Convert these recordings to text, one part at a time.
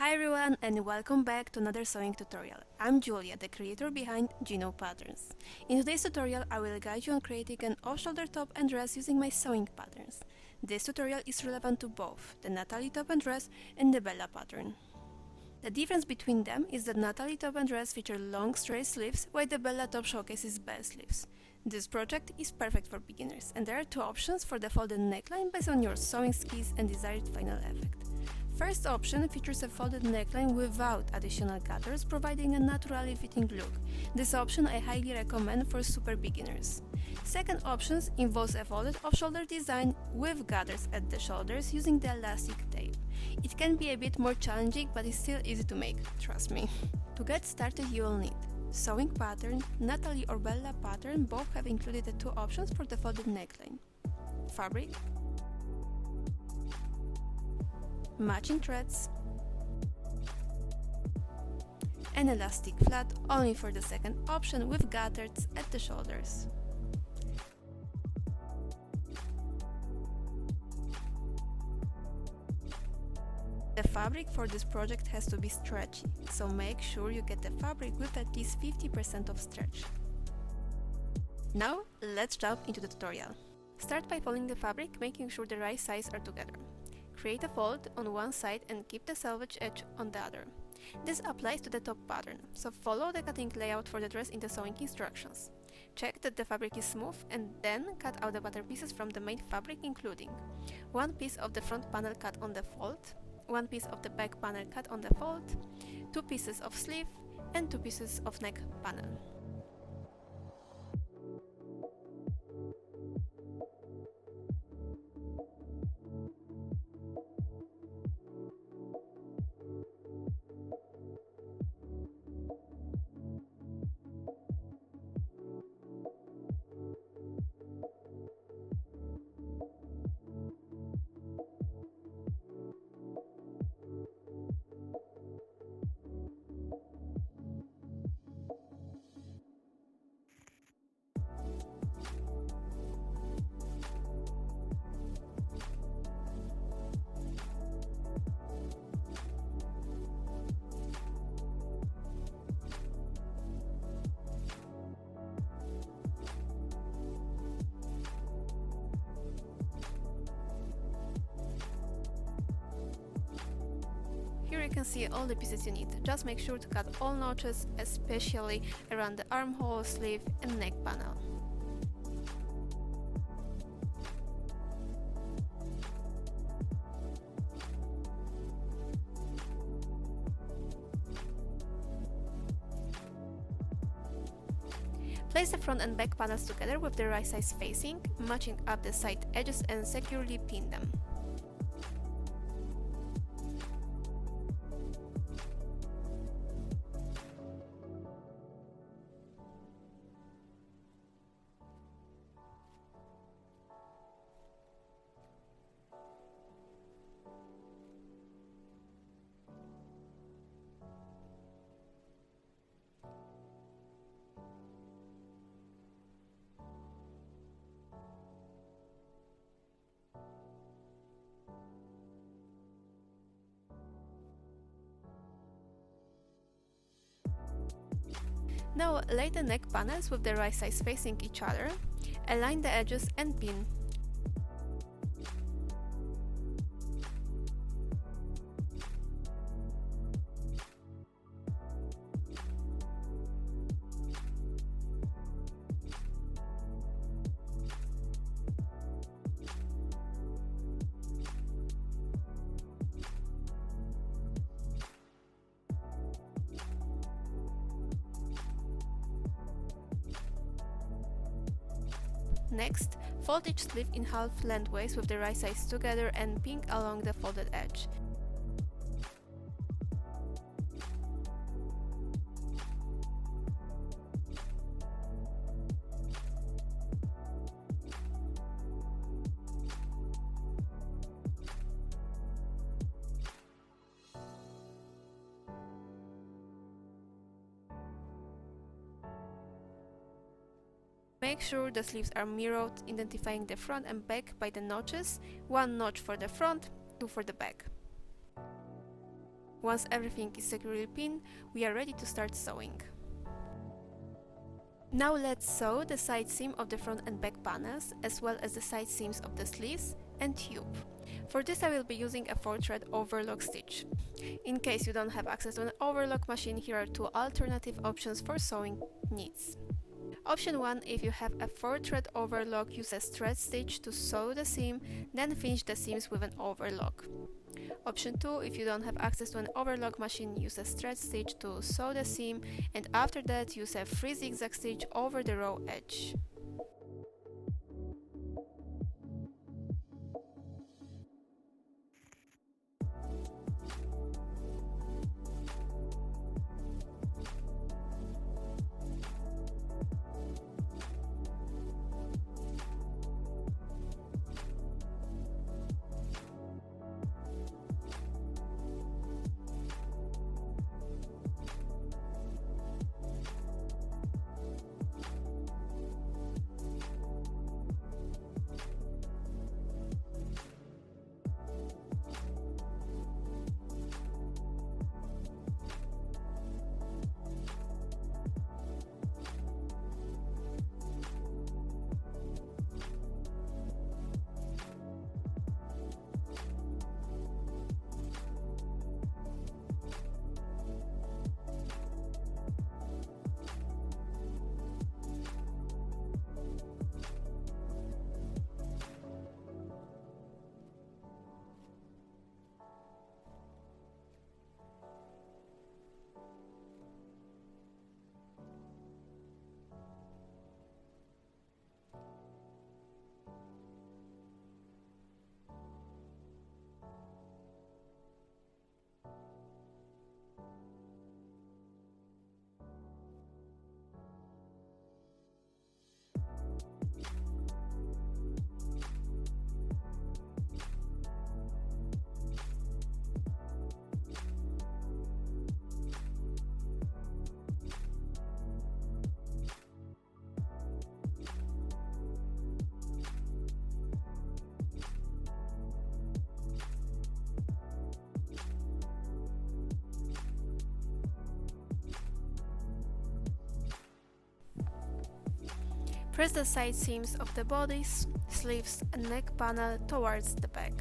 Hi everyone and welcome back to another sewing tutorial. I'm Julia, the creator behind Gino Patterns. In today's tutorial I will guide you on creating an off-shoulder top and dress using my sewing patterns. This tutorial is relevant to both the Natalie top and dress and the Bella pattern. The difference between them is that Natalie top and dress feature long straight sleeves while the Bella top showcases bell sleeves. This project is perfect for beginners and there are two options for the folded neckline based on your sewing skills and desired final effect. First option features a folded neckline without additional gathers, providing a naturally fitting look. This option I highly recommend for super beginners. Second option involves a folded off-shoulder design with gathers at the shoulders using the elastic tape. It can be a bit more challenging, but it's still easy to make, trust me. To get started you will need sewing pattern, Natalie or Bella pattern, both have included the two options for the folded neckline. Fabric, matching threads, an elastic flat only for the second option with gathers at the shoulders. The fabric for this project has to be stretchy, so make sure you get the fabric with at least 50% of stretch. Now let's jump into the tutorial. Start by folding the fabric, making sure the right sides are together. Create a fold on one side and keep the selvage edge on the other. This applies to the top pattern, so follow the cutting layout for the dress in the sewing instructions. Check that the fabric is smooth and then cut out the pattern pieces from the main fabric, including one piece of the front panel cut on the fold, one piece of the back panel cut on the fold, two pieces of sleeve and two pieces of neck panel. Here you can see all the pieces you need. Just make sure to cut all notches, especially around the armhole, sleeve and neck panel. Place the front and back panels together with the right sides facing, matching up the side edges and securely pin them. Now lay the neck panels with the right sides facing each other, align the edges and pin. Next, fold each sleeve in half lengthways with the right sides together and pin along the folded edge. Make sure the sleeves are mirrored, identifying the front and back by the notches, one notch for the front, two for the back. Once everything is securely pinned, we are ready to start sewing. Now let's sew the side seam of the front and back panels, as well as the side seams of the sleeves and tube. For this I will be using a 4-thread overlock stitch. In case you don't have access to an overlock machine, here are two alternative options for sewing needs. Option 1, if you have a 4-thread overlock, use a thread stitch to sew the seam, then finish the seams with an overlock. Option 2, if you don't have access to an overlock machine, use a thread stitch to sew the seam, and after that use a 3 zigzag stitch over the raw edge. Press the side seams of the bodice, sleeves and neck panel towards the back.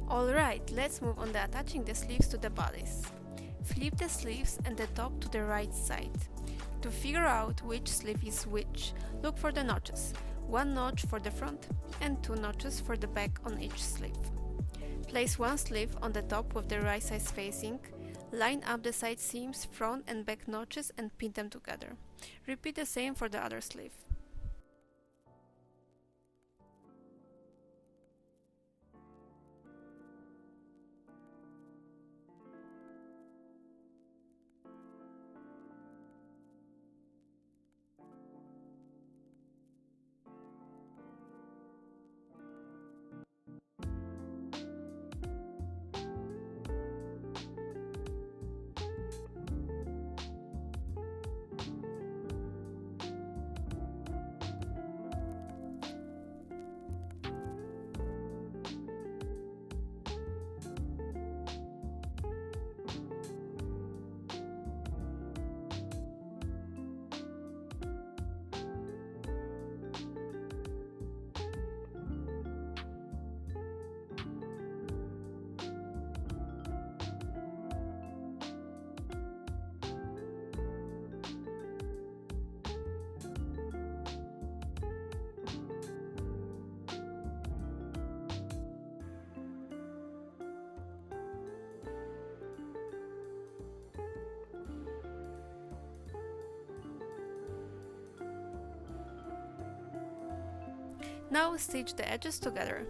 Alright, let's move on to attaching the sleeves to the bodice. Flip the sleeves and the top to the right side. To figure out which sleeve is which, look for the notches, one notch for the front and two notches for the back on each sleeve. Place one sleeve on the top with the right side facing, Line up the side seams, front and back notches and pin them together. Repeat the same for the other sleeve. Now stitch the edges together.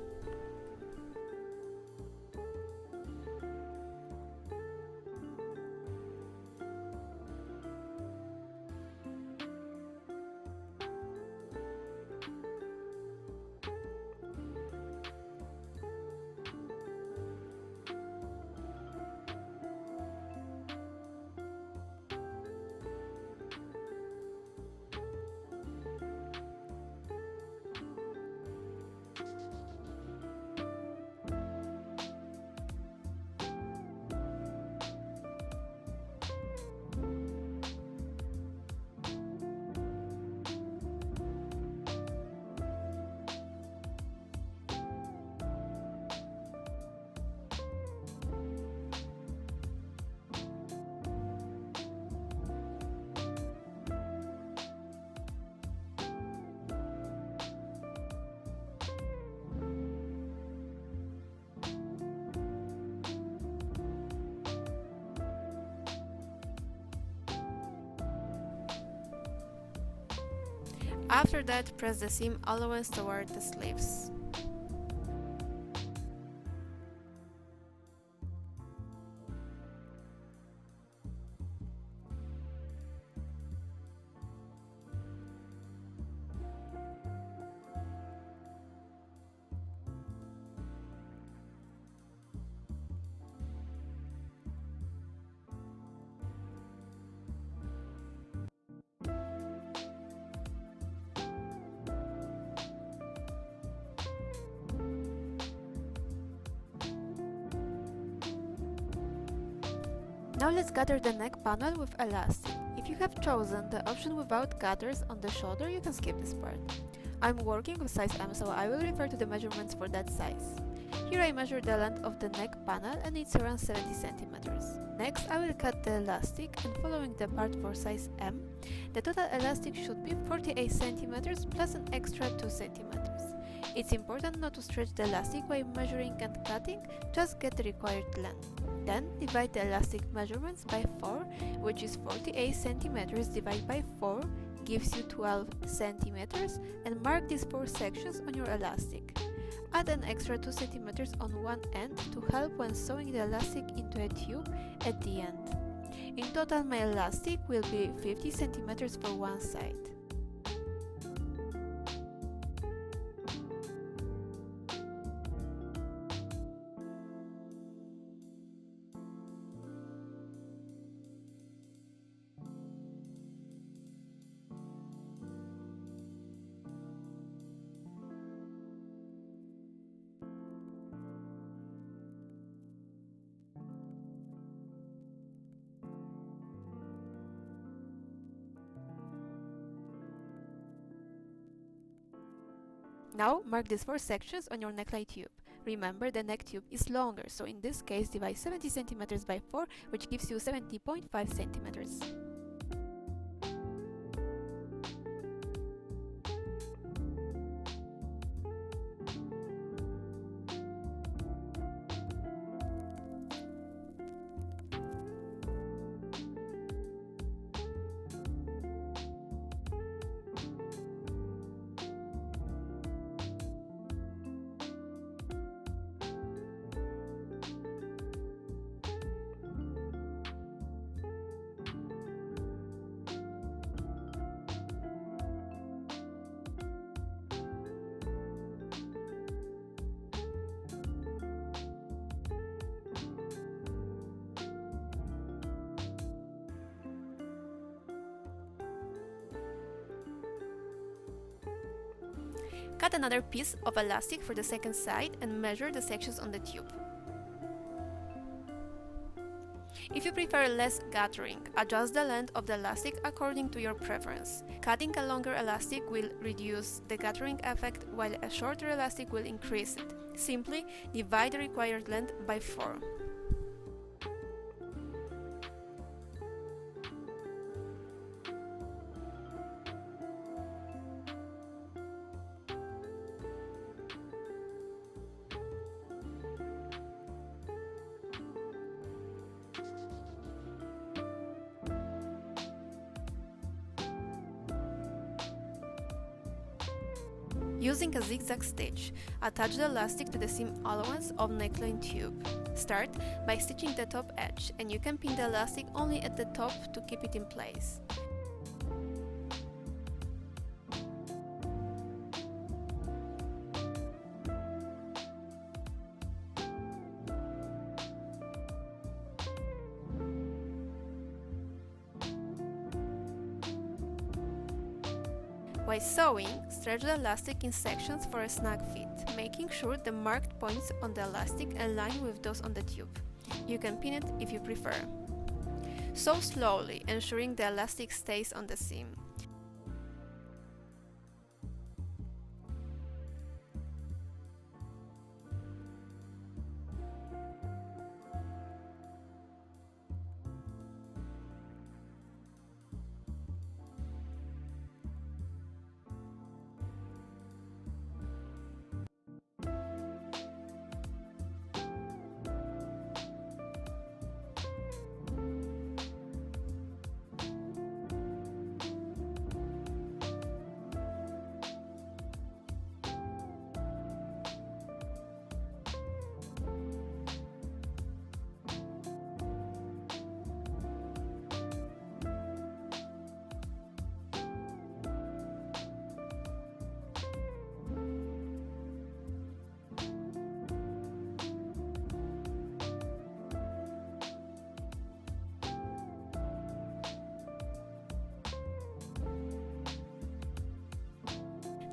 After that, press the seam allowance toward the sleeves. Now let's gather the neck panel with elastic. If you have chosen the option without gathers on the shoulder, you can skip this part. I'm working with size M, so I will refer to the measurements for that size. Here I measure the length of the neck panel and it's around 70 centimeters. Next I will cut the elastic, and following the part for size M, the total elastic should be 48 centimeters plus an extra 2 centimeters. It's important not to stretch the elastic while measuring and cutting, just get the required length. Then divide the elastic measurements by 4, which is 48 centimeters divided by 4 gives you 12 centimeters, and mark these 4 sections on your elastic. Add an extra 2 centimeters on one end to help when sewing the elastic into a tube at the end. In total, my elastic will be 50 centimeters for one side. Now mark these 4 sections on your neckline tube. Remember, the neck tube is longer, so in this case divide 70 centimeters by 4, which gives you 70.5 centimeters. Cut another piece of elastic for the second side and measure the sections on the tube. If you prefer less gathering, adjust the length of the elastic according to your preference. Cutting a longer elastic will reduce the gathering effect, while a shorter elastic will increase it. Simply divide the required length by 4. Using a zigzag stitch, attach the elastic to the seam allowance of neckline tube. Start by stitching the top edge, and you can pin the elastic only at the top to keep it in place. While sewing, stretch the elastic in sections for a snug fit, making sure the marked points on the elastic align with those on the tube. You can pin it if you prefer. Sew slowly, ensuring the elastic stays on the seam.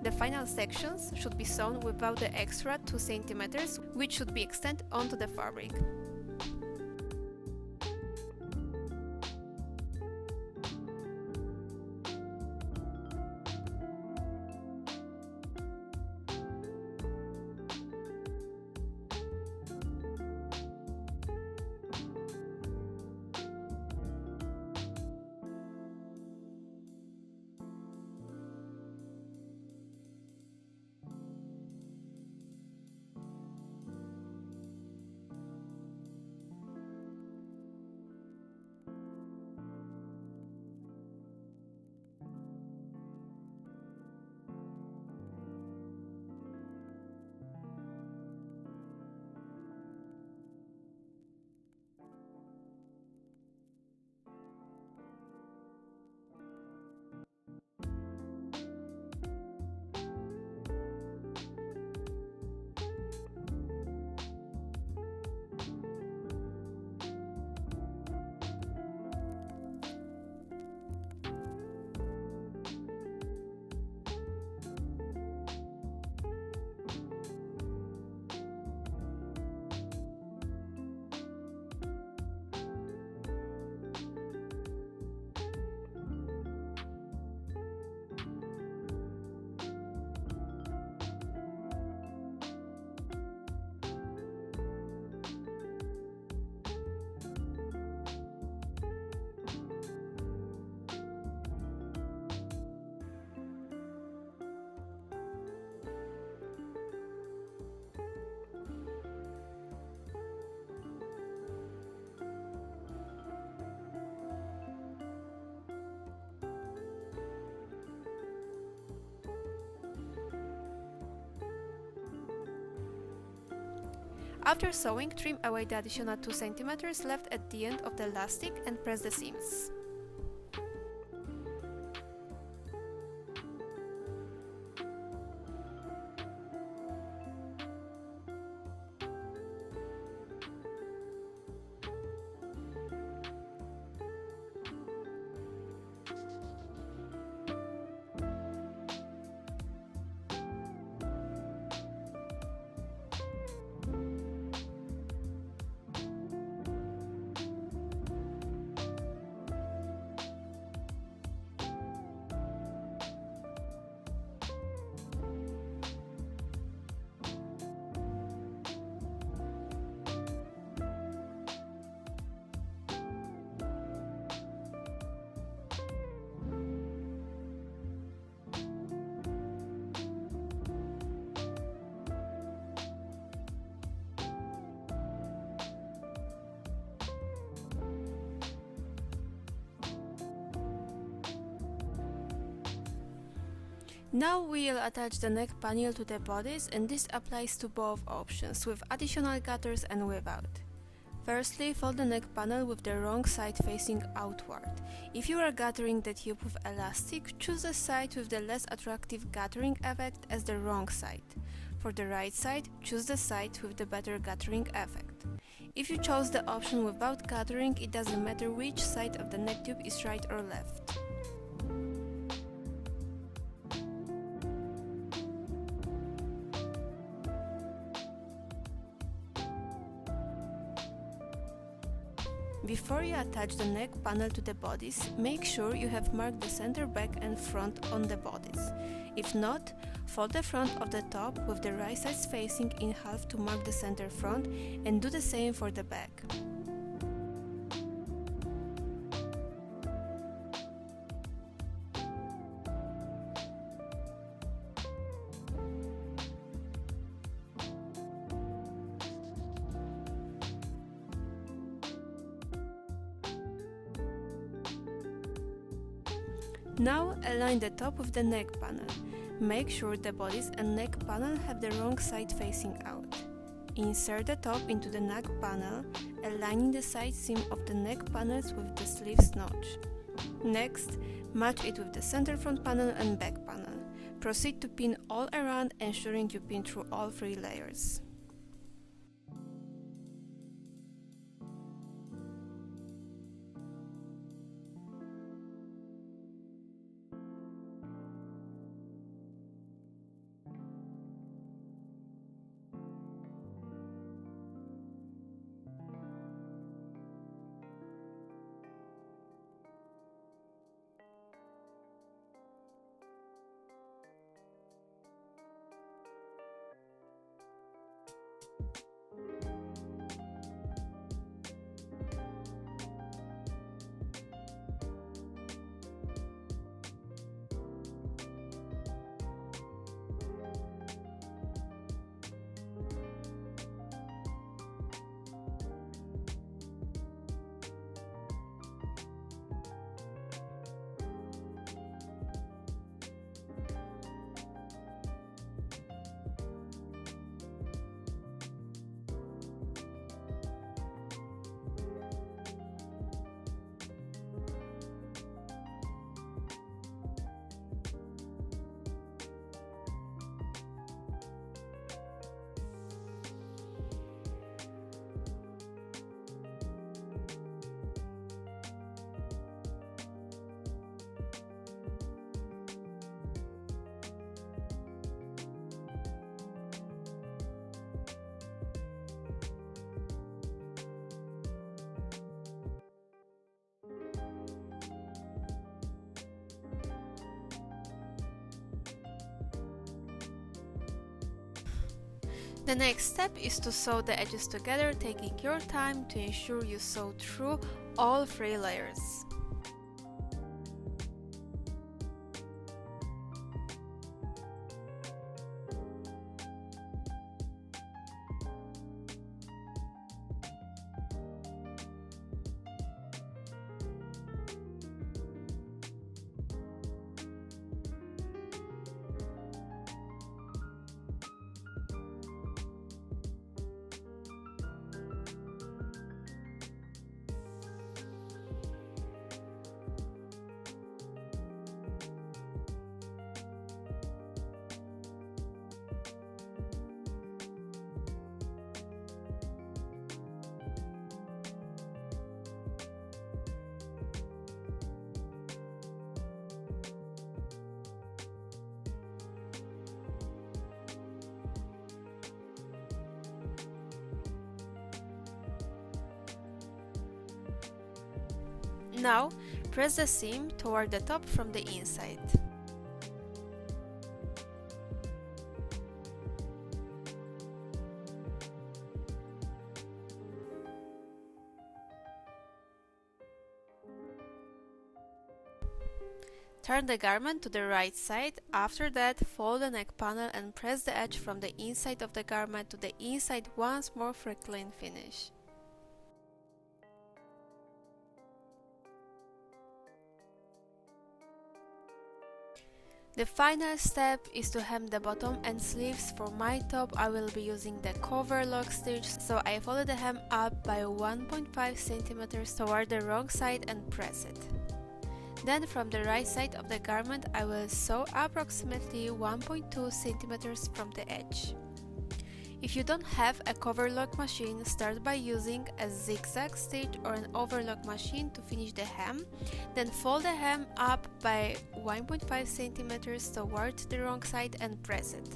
The final sections should be sewn without the extra 2 cm, which should be extended onto the fabric. After sewing, trim away the additional 2 cm left at the end of the elastic and press the seams. Now we'll attach the neck panel to the bodice, and this applies to both options, with additional gathers and without. Firstly, fold the neck panel with the wrong side facing outward. If you are gathering the tube with elastic, choose the side with the less attractive gathering effect as the wrong side. For the right side, choose the side with the better gathering effect. If you chose the option without gathering, it doesn't matter which side of the neck tube is right or left. Before you attach the neck panel to the bodice, make sure you have marked the center back and front on the bodice. If not, fold the front of the top with the right side facing in half to mark the center front, and do the same for the back. Now align the top with the neck panel. Make sure the bodice and neck panel have the wrong side facing out. Insert the top into the neck panel, aligning the side seam of the neck panels with the sleeves notch. Next, match it with the center front panel and back panel. Proceed to pin all around, ensuring you pin through all 3 layers. The next step is to sew the edges together, taking your time to ensure you sew through all 3 layers. Now, press the seam toward the top from the inside. Turn the garment to the right side. After that, fold the neck panel and press the edge from the inside of the garment to the inside once more for a clean finish. The final step is to hem the bottom and sleeves. For my top I will be using the cover lock stitch, so I follow the hem up by 1.5 centimeters toward the wrong side and press it. Then from the right side of the garment I will sew approximately 1.2 centimeters from the edge. If you don't have a cover lock machine, start by using a zigzag stitch or an overlock machine to finish the hem, then fold the hem up by 1.5 centimeters towards the wrong side and press it.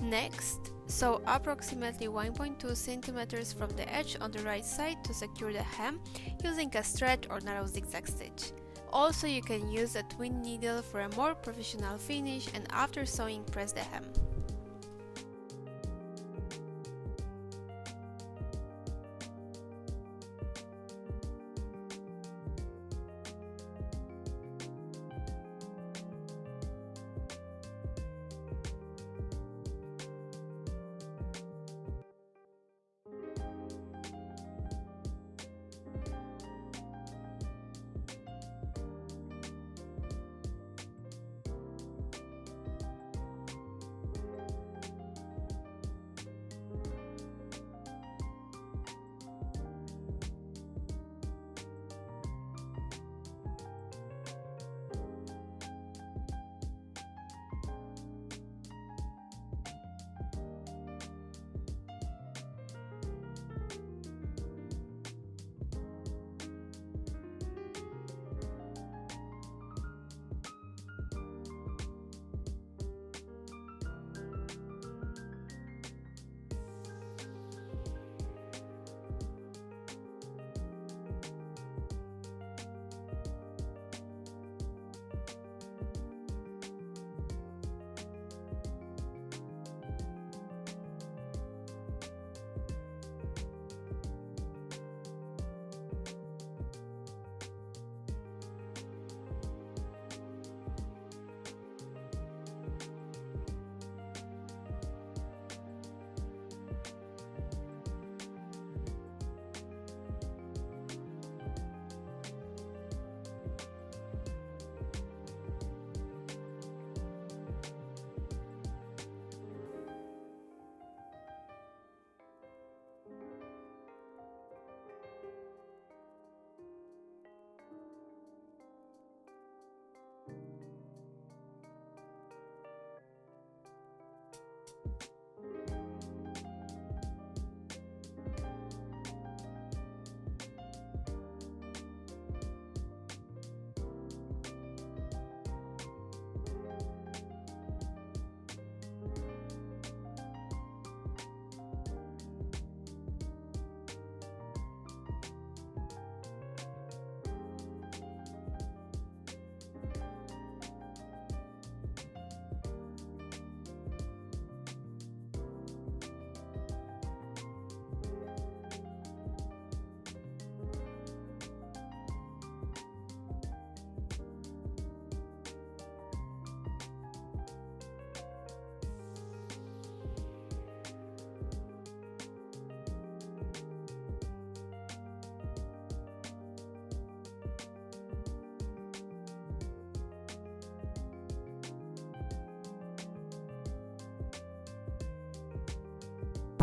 Next, sew approximately 1.2 centimeters from the edge on the right side to secure the hem using a stretch or narrow zigzag stitch. Also, you can use a twin needle for a more professional finish, and after sewing, press the hem.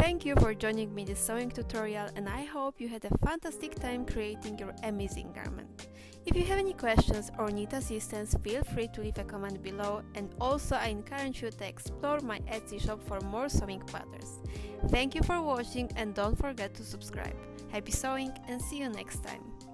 Thank you for joining me in this sewing tutorial, and I hope you had a fantastic time creating your amazing garment. If you have any questions or need assistance, feel free to leave a comment below, and also I encourage you to explore my Etsy shop for more sewing patterns. Thank you for watching and don't forget to subscribe. Happy sewing and see you next time!